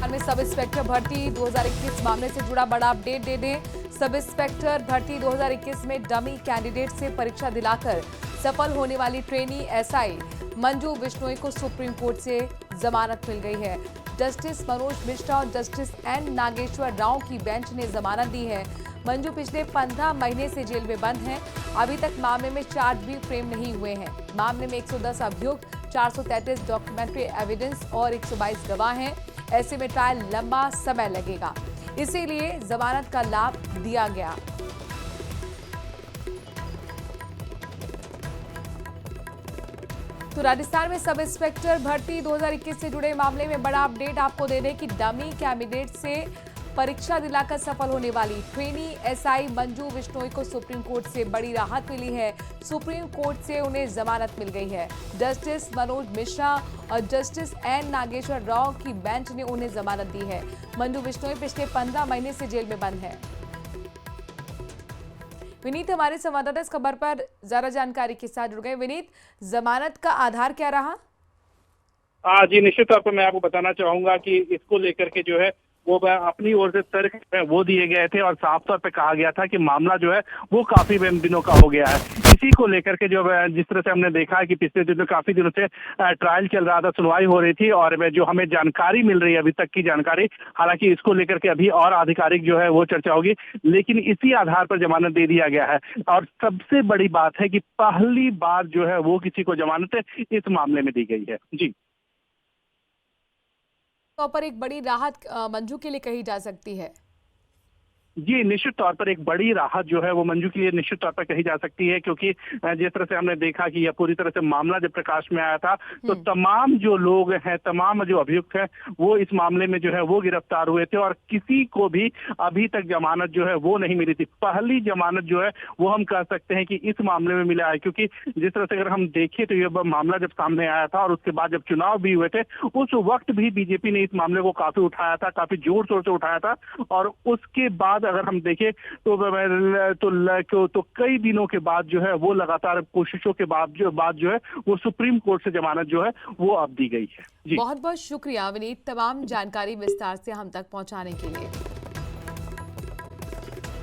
राजस्थान में sub inspector भर्ती 2021 मामले से जुड़ा बड़ा अपडेट दे दें। सब इंस्पेक्टर भर्ती 2021 में डमी कैंडिडेट से परीक्षा दिलाकर सफल होने वाली ट्रेनी एसआई मंजू बिश्नोई को सुप्रीम कोर्ट से जमानत मिल गई है। जस्टिस मनोज मिश्रा और जस्टिस एन नागेश्वर राव की बेंच ने जमानत दी है। मंजू पिछले 15 महीने से जेल में बंद हैं। अभी तक मामले में चार्ज भी फ्रेम नहीं हुए हैं। मामले में 110 अभियुक्त, 433 डॉक्यूमेंट्री एविडेंस और 122 गवाह हैं। ऐसे में ट्रायल लंबा समय लगेगा, इसीलिए जमानत का लाभ दिया गया। तो राजस्थान में सब इंस्पेक्टर भर्ती 2021 से जुड़े मामले में बड़ा अपडेट आपको दे दें कि डमी कैंडिडेट से परीक्षा दिलाकर सफल होने वाली ट्रेनी एसआई मंजू बिश्नोई को सुप्रीम कोर्ट से बड़ी राहत मिली है। सुप्रीम कोर्ट से उन्हें जमानत मिल गई है। जस्टिस मनोज मिश्रा और जस्टिस एन नागेश्वर राव की बेंच ने उन्हें जमानत दी है। मंजू बिश्नोई पिछले 15 महीने से जेल में बंद है। विनीत हमारे संवाददाता इस खबर पर ज्यादा जानकारी के साथ जुड़ गए। विनीत, जमानत का आधार क्या रहा? जी, निश्चित तौर पर मैं आपको बताना चाहूंगा कि इसको लेकर के जो है वो अपनी ओर से तर्क वो दिए गए थे और साफ तौर पे कहा गया था कि मामला जो है वो काफी दिनों का हो गया है। इसी को लेकर के जो जिस तरह से हमने देखा है कि पिछले दिनों काफी दिनों से ट्रायल चल रहा था, सुनवाई हो रही थी और जो हमें जानकारी मिल रही है अभी तक की जानकारी, हालांकि इसको लेकर के अभी और आधिकारिक जो है वो चर्चा होगी, लेकिन इसी आधार पर जमानत दे दिया गया है। और सबसे बड़ी बात है कि पहली बार जो है वो किसी को जमानत इस मामले में दी गई है। जी, तौर पर एक बड़ी राहत मंजू के लिए कही जा सकती है। जी, निश्चित तौर पर एक बड़ी राहत जो है वो मंजू के लिए निश्चित तौर पर कही जा सकती है, क्योंकि जिस तरह से हमने देखा कि यह पूरी तरह से मामला जब प्रकाश में आया था तो तमाम जो लोग हैं, तमाम जो अभियुक्त हैं, वो इस मामले में जो है वो गिरफ्तार हुए थे और किसी को भी अभी तक जमानत जो है वो नहीं मिली थी। पहली जमानत जो है वो हम कह सकते हैं कि इस मामले में मिला है, क्योंकि जिस तरह से अगर हम देखें तो ये मामला जब सामने आया था और उसके बाद जब चुनाव भी हुए थे, उस वक्त भी बीजेपी ने इस मामले को काफी उठाया था, काफी जोर शोर से उठाया था। और उसके बाद अगर हम देखें तो कई दिनों के बाद जो है वो लगातार कोशिशों के बाद जो है वो सुप्रीम कोर्ट से जमानत जो है वो अब दी गई है। जी, बहुत बहुत शुक्रिया विनीत, तमाम जानकारी विस्तार से हम तक पहुंचाने के लिए।